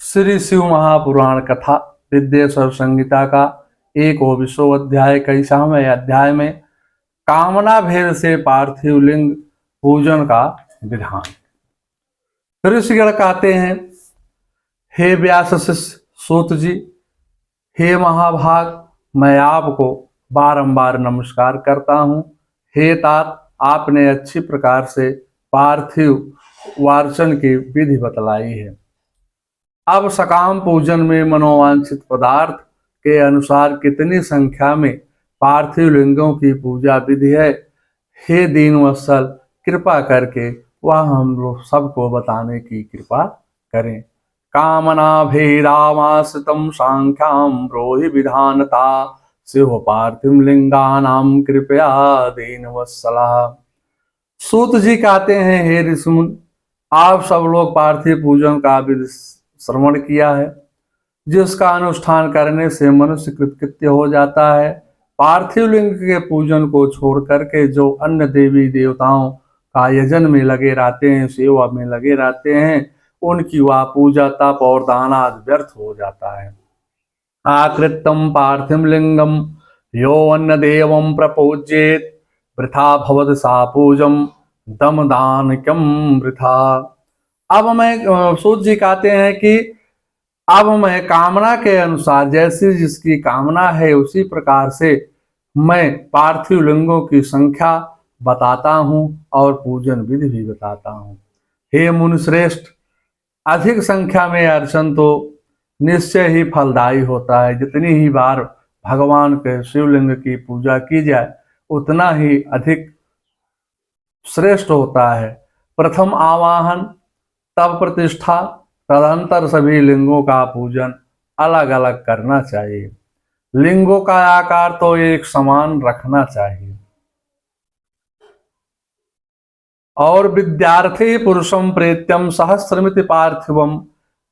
श्री शिव महापुराण कथा विद्येश्वर संहिता का 1वां अध्याय 21वें अध्याय में कामना भेद से पार्थिव लिंग पूजन का विधान। ऋषिगण कहते हैं, हे व्यास शिष्य सूत जी, हे महाभाग, मैं आपको बारंबार नमस्कार करता हूँ। हे तात, आपने अच्छी प्रकार से पार्थिव वार्चन की विधि बतलाई है। अब सकाम पूजन में मनोवांछित पदार्थ के अनुसार कितनी संख्या में पार्थिव लिंगों की पूजा विधि है, हे दीनवत्सल, कृपा करके वह हम लोग सबको बताने की कृपा करें। कामना भेदामाश्रितम सांख्याम ब्रोहि विधानता शिव पार्थिव लिंगानाम कृपया दीनवत्सला। सूत जी कहते हैं, हे ऋषिमुन, आप सब लोग पार्थिव पूजन का विधि श्रवण किया है, जिसका अनुष्ठान करने से मनुष्य कृतकृत्य हो जाता है। पार्थिव लिंग के पूजन को छोड़ करके जो अन्य देवी देवताओं का यजन में लगे रहते हैं, सेवा में लगे रहते हैं, उनकी वह पूजा तप और दान आदि व्यर्थ हो जाता है। आकृतम पार्थिव लिंगम यो अन्य देवम प्रपूज्येत वृथा भवद सा पूजम दम दान क्यम वृथा। अब मैं सूत जी कहते हैं कि अब मैं कामना के अनुसार, जैसी जिसकी कामना है उसी प्रकार से मैं पार्थिव लिंगों की संख्या बताता हूँ और पूजन विधि भी बताता हूँ। हे मुनिश्रेष्ठ, अधिक संख्या में अर्चन तो निश्चय ही फलदायी होता है। जितनी ही बार भगवान के शिवलिंग की पूजा की जाए उतना ही अधिक श्रेष्ठ होता है। प्रथम आवाहन, तब प्रतिष्ठा, तदंतर सभी लिंगों का पूजन अलग अलग करना चाहिए। लिंगों का आकार तो एक समान रखना चाहिए। और विद्यार्थी पुरुषम प्रेत्यम सहस्रमिति पार्थिवम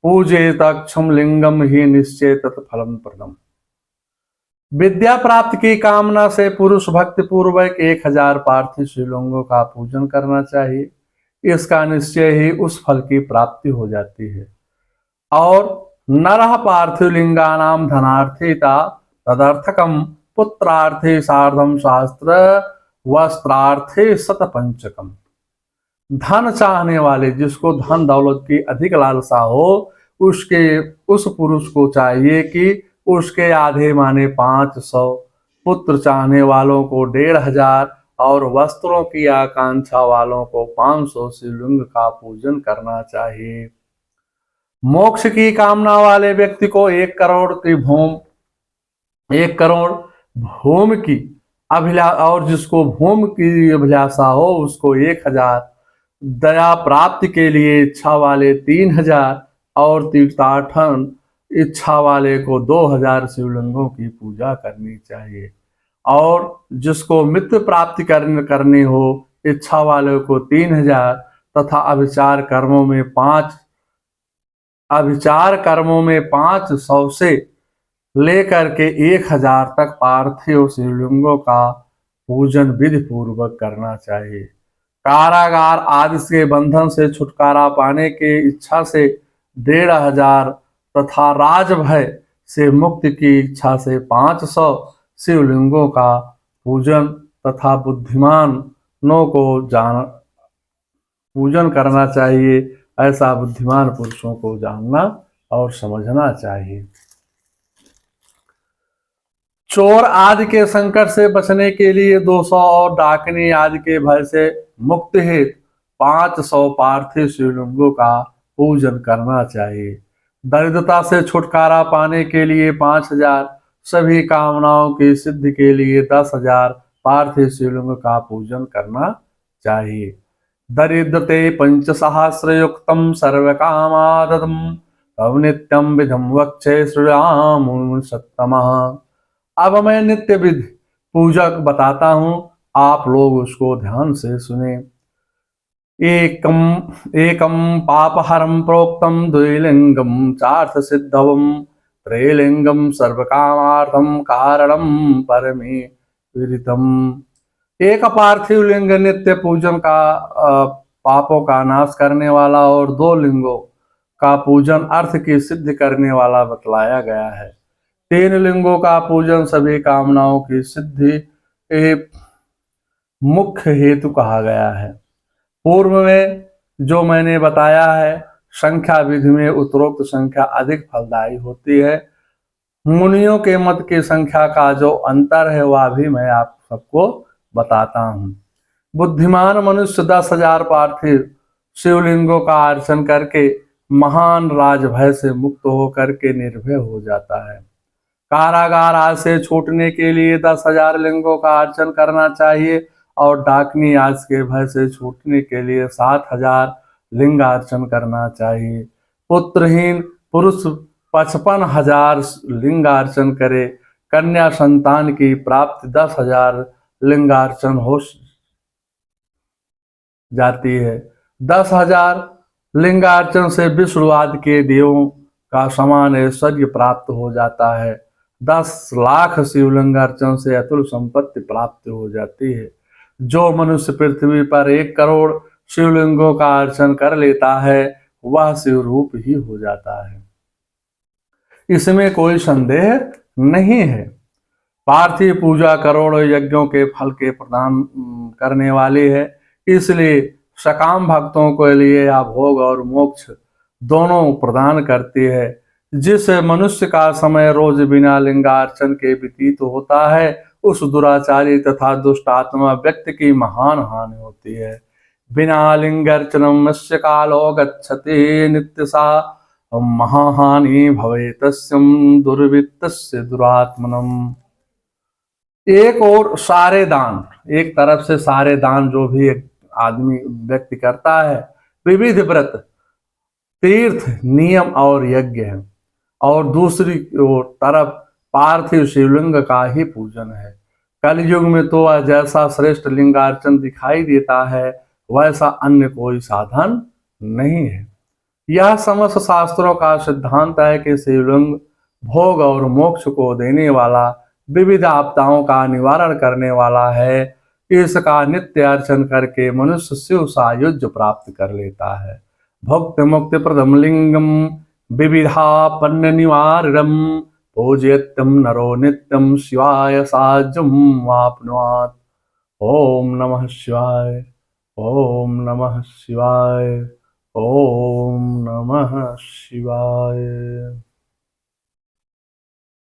पूजेत अक्षम लिंगम ही निश्चय तत्फलम प्रदम। विद्या प्राप्त की कामना से पुरुष भक्ति पूर्वक 1000 पार्थिव शिवलिंगों का पूजन करना चाहिए। इसका निश्चय ही उस फल की प्राप्ति हो जाती है। और नरः पार्थिव लिंगानाम धनार्थिता तदर्थकम पुत्रार्थे सार्धम शास्त्र वस्त्रार्थे शतपंचकम। धन चाहने वाले, जिसको धन दौलत की अधिक लालसा हो, उस पुरुष को चाहिए कि उसके आधे माने 500, पुत्र चाहने वालों को 1500 और वस्त्रों की आकांक्षा वालों को 500 शिवलिंग का पूजन करना चाहिए। मोक्ष की कामना वाले व्यक्ति को 1 करोड़ भूमि की अभिलाषा, और जिसको भूमि की अभिलाषा हो उसको 1000, दया प्राप्ति के लिए इच्छा वाले 3000 और तीर्थाटन इच्छा वाले को 2000 शिवलिंगों की पूजा करनी चाहिए। और जिसको मित्र प्राप्ति करनी हो इच्छा वाले को 3000 तथा अभिचार कर्मों में 500 से लेकर के 1000 तक पार्थिव शिवलिंगों का पूजन विधि पूर्वक करना चाहिए। कारागार आदि के बंधन से छुटकारा पाने के इच्छा से 1500 तथा राजभय से मुक्ति की इच्छा से 500 शिवलिंगों का पूजन तथा बुद्धिमानों को पूजन करना चाहिए। ऐसा बुद्धिमान पुरुषों को जानना और समझना चाहिए। चोर आदि के संकट से बचने के लिए 200 और डाकनी आदि के भय से मुक्ति हेतु 500 पार्थिव शिवलिंगों का पूजन करना चाहिए। दरिद्रता से छुटकारा पाने के लिए 5000, सभी कामनाओं की सिद्धि के लिए 10,000 पार्थिव शिवलिंग का पूजन करना चाहिए। दरिद्रते पंचसहस्रयुक्तम सर्वकामादम तव नित्यम विधम वक्षे श्रीराम सत्तमः। अब मैं नित्य विधि पूजक बताता हूँ, आप लोग उसको ध्यान से सुने। एकम पापहरम प्रोक्तम द्विलिंगम चार्थ सिद्धवम त्रैलिंगम सर्वकामार्थम कारणम परमे विदितम। एक पार्थिव लिंग नित्य पूजन का पापों का नाश करने वाला, और 2 लिंगों का पूजन अर्थ की सिद्धि करने वाला बतलाया गया है। 3 लिंगों का पूजन सभी कामनाओं की सिद्धि एक मुख्य हेतु कहा गया है। पूर्व में जो मैंने बताया है, संख्या विधि में उत्तरोक्त संख्या अधिक फलदायी होती है। मुनियों के मत की संख्या का जो अंतर है वह भी मैं आप सबको बताता हूँ। बुद्धिमान मनुष्य 10,000 पार्थिव शिवलिंगों का अर्चन करके महान राजभय से मुक्त होकर के निर्भय हो जाता है। कारागार आज से छूटने के लिए 10,000 लिंगों का अर्चन करना चाहिए और डाकनी आज के भय से छूटने के लिए 7,000 लिंग अर्चन करना चाहिए। पुत्रहीन पुरुष 55,000 लिंगार्चन करे। कन्या संतान की प्राप्ति 10,000 लिंगार्चन हो जाती है। 10,000 लिंगार्चन से विष्णुवाद के देवों का समान ऐश्वर्य प्राप्त हो जाता है। 10 लाख शिवलिंग अर्चन से अतुल संपत्ति प्राप्त हो जाती है। जो मनुष्य पृथ्वी पर 1 करोड़ शिवलिंगों का अर्चन कर लेता है वह शिवरूप ही हो जाता है, इसमें कोई संदेह नहीं है। पार्थिव पूजा करोड़ों यज्ञों के फल के प्रदान करने वाली है, इसलिए सकाम भक्तों के लिए यह भोग और मोक्ष दोनों प्रदान करती है। जिस मनुष्य का समय रोज बिना लिंगार्चन के व्यतीत होता है उस दुराचारी तथा दुष्ट आत्मा व्यक्ति की महान हानि होती है। बिना लिंगार्चनम मत्स्य कालो गच्छति नित्यसा महाहानि भवे तस्यम दुर्वृत्तस्य दुरात्मनम। एक और सारे दान, एक तरफ से सारे दान जो भी एक आदमी व्यक्ति करता है, विविध व्रत तीर्थ नियम और यज्ञ है, और दूसरी ओर तरफ पार्थिव शिवलिंग का ही पूजन है। कलयुग में तो वह जैसा श्रेष्ठ लिंगार्चन दिखाई देता है वैसा अन्य कोई साधन नहीं है। यह समस्त शास्त्रों का सिद्धांत है कि शिवलिंग भोग और मोक्ष को देने वाला, विविध आपदाओं का निवारण करने वाला है। इसका नित्य अर्चन करके मनुष्य शिव सायुज्य प्राप्त कर लेता है। भक्त मुक्ति प्रदम लिंगम विविधापन्न निवारणम पूजयत्यम नरो नित्यम शिवाय साज्यम वाप्नुयात्। ओम नमः शिवाय। ओम नमः शिवाय। ओम नमः शिवाय।